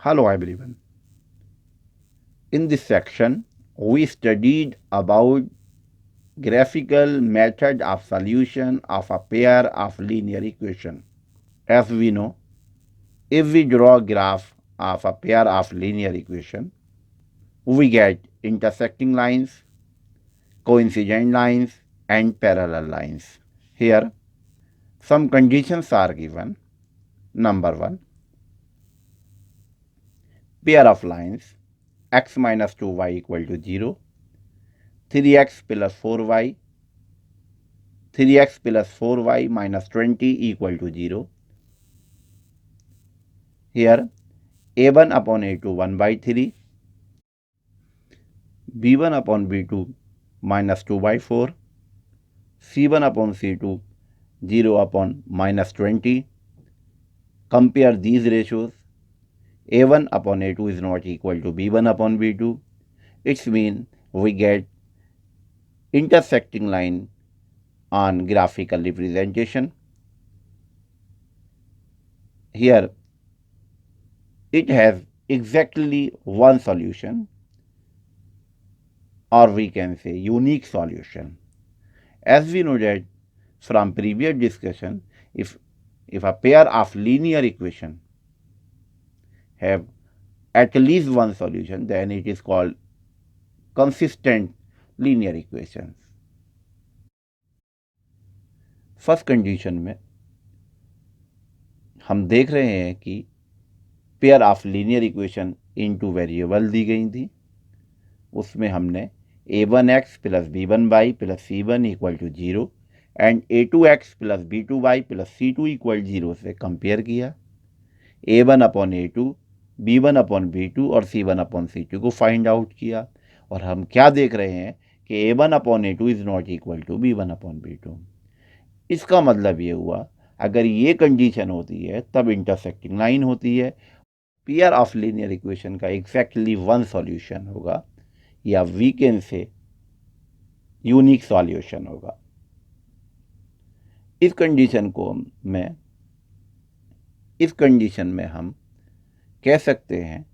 Hello everyone. In this section, we studied about graphical method of solution of a pair of linear equation. As we know, if we draw a graph of a pair of linear equation, we get intersecting lines, coincident lines, and parallel lines. Here, some conditions are given. Number 1, pair of lines x minus 2y equal to 0, 3x plus 4y, 3x plus 4y minus 20 equal to 0. Here, a1 upon a2 1 by 3, b1 upon b2 minus 2 by 4, c1 upon c2 0 upon minus 20. Compare these ratios. a1 upon a2 is not equal to b1 upon b2. It means we get intersecting line on graphical representation. Here, it has exactly one solution, or we can say unique solution. As we know that from previous discussion, if a pair of linear equation have at least one solution, then it is called consistent linear equations. First condition में हम देख रहे हैं कि pair of linear equation in two variable दी गई थी. उसमें हमने a1x plus b1y plus c1 equal to 0 and a2x plus b2y plus c2 equal 0 से कंपेयर किया. a1 upon a2, b1 upon b2 और c1 अपॉन c2 को फाइंड आउट किया. और हम क्या देख रहे हैं कि a1 upon a2 is not equal to b1 upon b2. इसका मतलब ये हुआ, अगर ये कंडीशन होती है तब इंटरसेक्टिंग लाइन होती है. पेयर ऑफ लीनियर इक्वेशन का एग्जैक्टली वन सॉल्यूशन होगा, या we can say unique solution होगा. इस कंडीशन में हम कह सकते हैं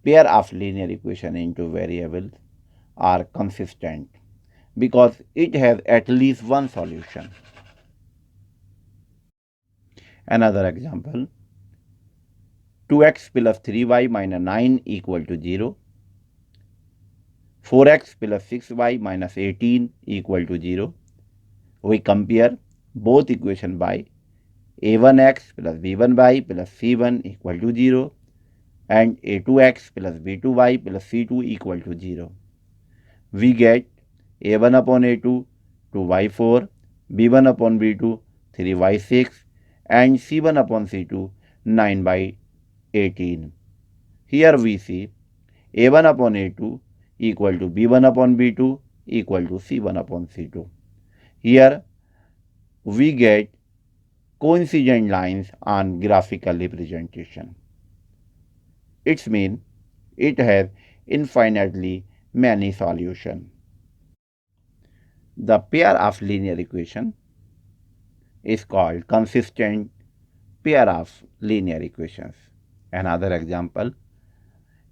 pair of linear equation in two variables are consistent because it has at least one solution. Another example, 2x plus 3y minus 9 equal to 0, 4x plus 6y minus 18 equal to 0. We compare both equation by a1x plus b1y plus c1 equal to 0 and a2x plus b2y plus c2 equal to 0. We get a1 upon a2 2y4, b1 upon b2 3y6 and c1 upon c2 9 by 18. Here we see a1 upon a2 equal to b1 upon b2 equal to c1 upon c2. Here we get coincident lines on graphical representation. It means it has infinitely many solutions. The pair of linear equation is called consistent pair of linear equations. Another example,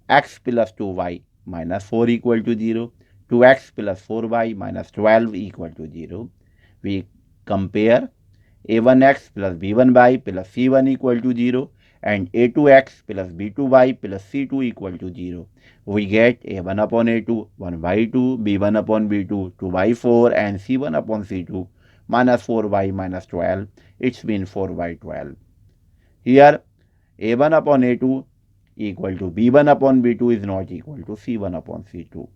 x plus 2y minus 4 equal to 0, 2x plus 4y minus 12 equal to 0. We compare a1x plus b1y plus c1 equal to 0 and a2x plus b2y plus c2 equal to 0. We get a1 upon a2 1 by 2, b1 upon b2 2 by 4 and c1 upon c2 minus 4y minus 12. It's been 4 by 12. Here a1 upon a2 equal to b1 upon b2 is not equal to c1 upon c2.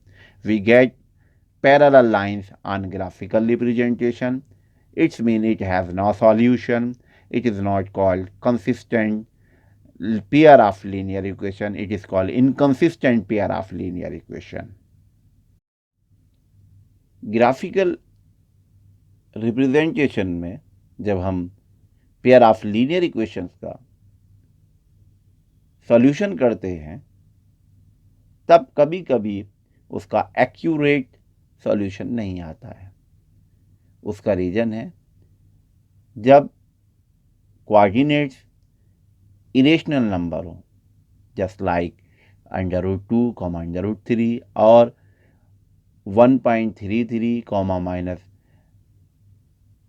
We get parallel lines on graphical representation. It means it has no solution. It is not called consistent pair of linear equation. It is called inconsistent pair of linear equation. Graphical representation में जब हम pair of linear equations का solution करते हैं तब कभी कभी उसका एक्यूरेट सॉल्यूशन नहीं आता है. उसका रीज़न है जब कोऑर्डिनेट्स इरेशनल नंबर हो just like under root 2 comma under root 3 or 1.33 comma minus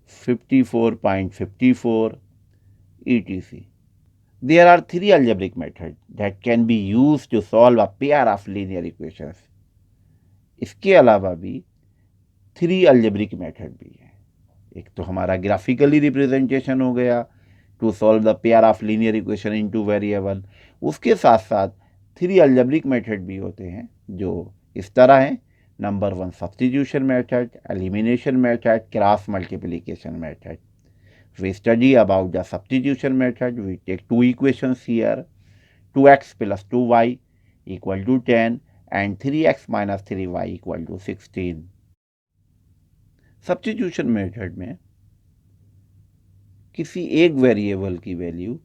54.54 etc. There are three algebraic methods that can be used to solve a pair of linear equations. इसके अलावा भी three algebraic method भी है. एक तो हमारा graphically representation हो गया to solve the pair of linear equation in two variable. उसके साथ साथ थ्री अल्जेब्रिक मेथड भी होते हैं जो इस तरह हैं. Number 1 substitution method, elimination method, cross multiplication method. We study about the substitution method. We take two equations here, 2x plus 2y equal to 10 and 3x minus 3y equal to 16. Substitution method में किसी एक variable की value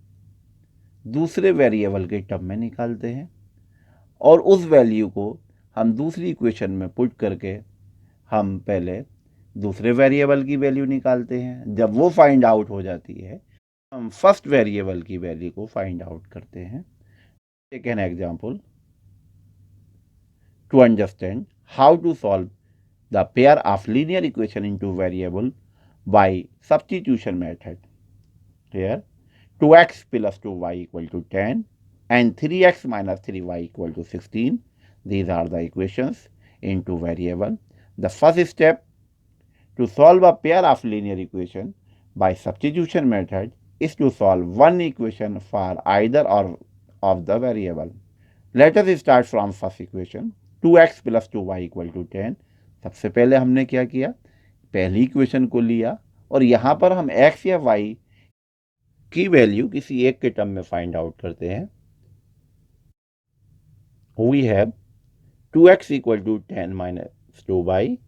दूसरे variable के term में निकालते हैं और उस वैल्यू को हम दूसरी इक्वेशन में पुट करके हम पहले दूसरे वेरिएबल की वैल्यू निकालते हैं. जब वो फाइंड आउट हो जाती है हम फर्स्ट वेरिएबल की वैल्यू को फाइंड आउट करते हैं. Take an example to understand how to solve the pair of linear equation in two variable by substitution method. Here 2x plus 2y equal to 10 and 3x minus 3y equal to 16. These are the equations into variable. The first step to solve a pair of linear equation by substitution method is to solve one equation for either or of the variable. Let us start from first equation. 2x plus 2y equal to 10. सबसे पहले हमने क्या किया, पहली equation को लिया और यहाँ पर हम x या y की वैल्यू किसी एक के टर्म में फाइंड आउट करते हैं. We have 2x equal to 10 minus 2y,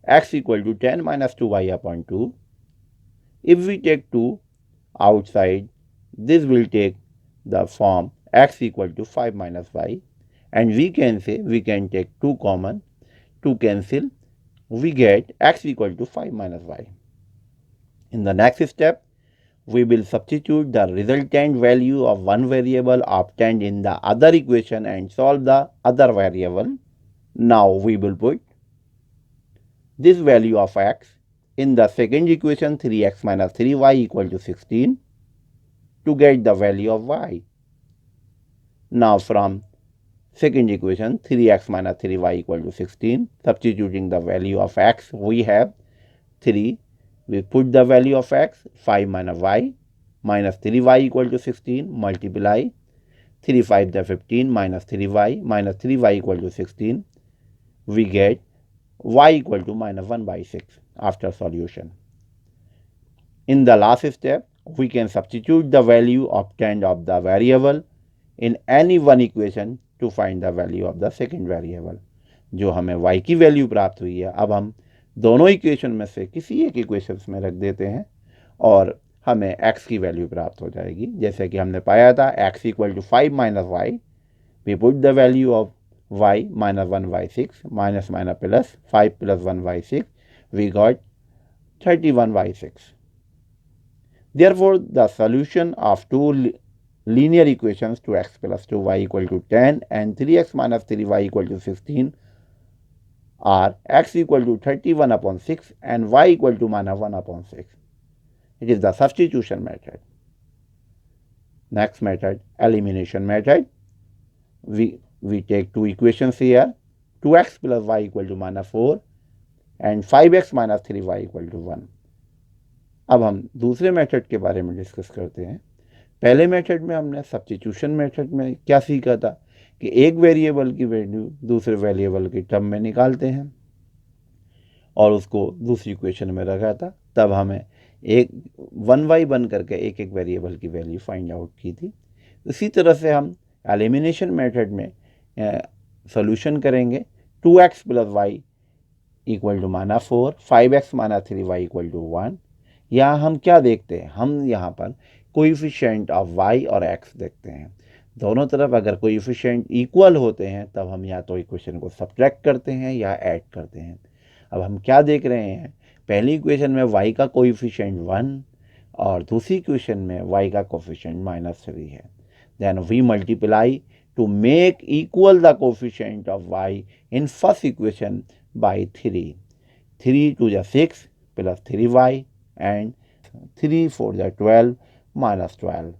x equal to 10 minus 2y upon 2. If we take 2 outside, this will take the form x equal to 5 minus y, and we can say we can take 2 common, 2 cancel, we get x equal to 5 minus y. In the next step, we will substitute the resultant value of one variable obtained in the other equation and solve the other variable. Now we will put this value of x in the second equation 3x minus 3y equal to 16 to get the value of y. Now from second equation 3x minus 3y equal to 16, substituting the value of x, we have 3. We put the value of x 5 minus y minus 3y equal to 16, multiply 3 5 the 15 minus 3y minus 3y equal to 16. We get y equal to minus 1 by 6 after solution. In the last step, we can substitute the value obtained of the variable in any one equation to find the value of the second variable. जो हमें y की value प्राप्त हुई है, अब हम दोनों equation में से किसी एक इक्वेशन में रख देते हैं और हमें x की वैल्यू प्राप्त हो जाएगी. जैसे कि हमने पाया था x equal to 5 minus Y, we put the value of y minus 1 by 6 minus minus plus 5 plus 1 by 6, we got 31 by 6. Therefore, the solution of two linear equations 2x plus 2y equal to 10 and 3x minus 3y equal to 16 are x equal to 31 upon 6 and y equal to minus 1 upon 6. It is the substitution method. Next method, elimination method. We take two equations here, 2x plus y equal to minus 4 and 5x minus 3y equal to 1. अब हम दूसरे method के बारे में discuss करते हैं. पहले method में हमने सब्स्टिट्यूशन मेथड में क्या सीखा था कि एक वेरिएबल की वैल्यू दूसरे वेरिएबल के टर्म में निकालते हैं और उसको दूसरी इक्वेशन में रखा था. तब हमें एक 1y बन करके एक एक वेरिएबल की वैल्यू फाइंड आउट की थी. इसी तरह से हम एलिमिनेशन मेथड में सॉल्यूशन करेंगे. 2x plus Y equal to minus 4, 5x minus 3y equal to 1. यहाँ हम क्या देखते हैं, हम यहाँ पर कोएफिशिएंट ऑफ y और x देखते हैं. दोनों तरफ अगर कोएफिशिएंट इक्वल होते हैं तब हम या तो इक्वेशन को सब्ट्रैक्ट करते हैं या ऐड करते हैं. अब हम क्या देख रहे हैं, पहली इक्वेशन में y का कोएफिशिएंट 1 और दूसरी इक्वेशन में y का कोएफिशिएंट -3 है. Then we multiply to make equal the coefficient of y in first equation by 3. 3 to the 6 plus 3y and 3 for the 12 minus 12.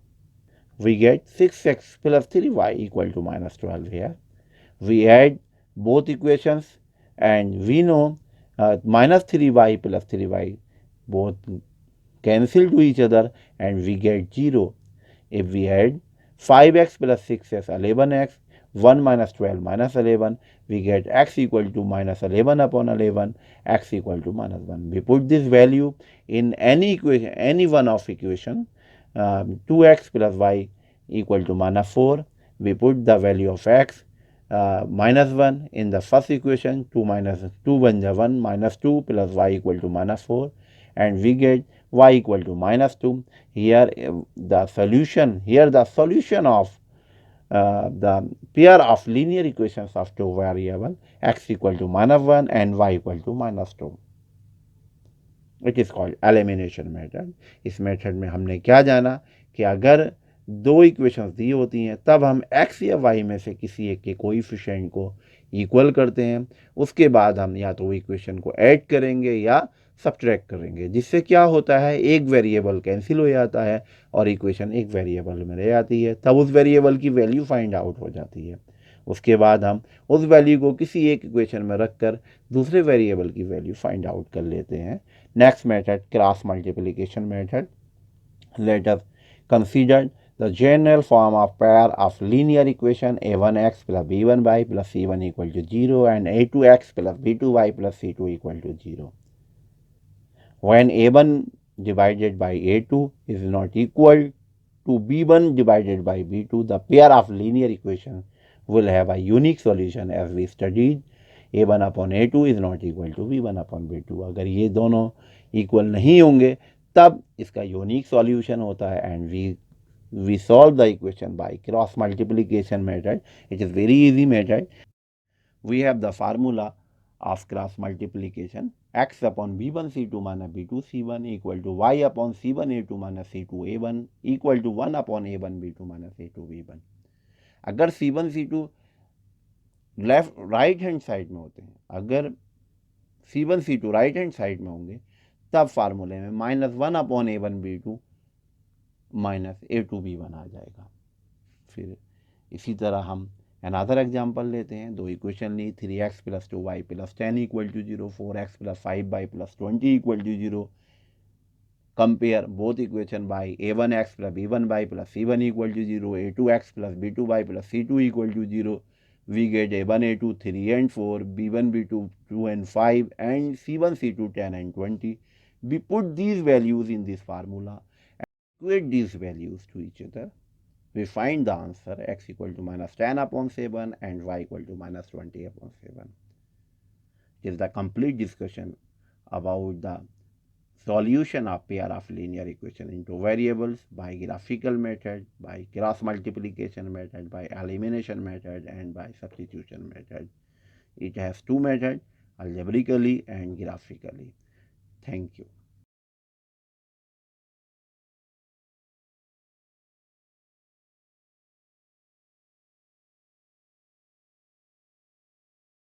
We get 6x plus 3y equal to minus 12 here. We add both equations and we know minus 3y plus 3y both cancel to each other and we get 0. If we add 5x plus 6x 11x, 1 minus 12 minus 11, we get x equal to minus 11 upon 11, x equal to minus 1. We put this value in any equation, any one of equation, 2x plus y equal to minus 4. We put the value of x minus 1 in the first equation, 2 minus 2 1 minus 2 plus y equal to minus 4, and we get y equal to minus 2. Here the solution of the pair of linear equations of two variable x equal to minus 1 and y equal to minus 2. It is called elimination method. इस method में हमने क्या जाना कि अगर दो equations दी होती हैं तब हम x या y में से किसी एक के कोएफिशिएंट को इक्वल करते हैं. उसके बाद हम या तो इक्वेशन को ऐड करेंगे या सब्ट्रैक्ट करेंगे, जिससे क्या होता है एक वेरिएबल कैंसिल हो जाता है और इक्वेशन एक वेरिएबल में रह जाती है. तब उस वेरिएबल की वैल्यू फाइंड आउट हो जाती है. उसके बाद हम उस वैल्यू को किसी एक इक्वेशन में रखकर दूसरे वेरिएबल की वैल्यू फाइंड आउट कर लेते हैं. Next method cross multiplication method. Let us consider the general form of pair of linear equation a1x plus b1y plus c1 equal to 0 and a2x plus b2y plus c2 equal to 0. When a1 divided by a2 is not equal to b1 divided by b2, the pair of linear equations will have a unique solution as we studied. a1 upon a2 is not equal to b1 upon b2. अगर ये दोनों equal नहीं होंगे तब इसका unique solution होता है and we solve the equation by cross multiplication method. It is very easy method. We have the formula of cross multiplication: x upon b1 c2 minus b2 c1 equal to y upon c1 a2 minus c2 a1 equal to 1 upon a1 b2 minus a2 b1. अगर c1 c2 left right hand side में होते हैं, अगर c1 c2 right hand side में होंगे तब फार्मूले में minus 1 upon a1 b2 minus a2 b1 आ जाएगा. फिर इसी तरह हम अनदर एग्जांपल लेते हैं. दो इक्वेशन ली, 3x plus 2y plus 10 equal to 0, 4x plus 5y plus 20 equal to 0. Compare both equation by a1x plus b1y plus c1 equal to 0, a2x plus b2y plus c2 equal to 0. We get a1 a2 3 and 4, b1 b2 2 and 5 and c1 c2 10 and 20. We put these values in this formula and equate these values to each other. We find the answer x equal to minus 10 upon 7 and y equal to minus 20 upon 7. This is the complete discussion about the solution of pair of linear equation into variables by graphical method, by cross multiplication method, by elimination method and by substitution method. It has two methods, algebraically and graphically. Thank you.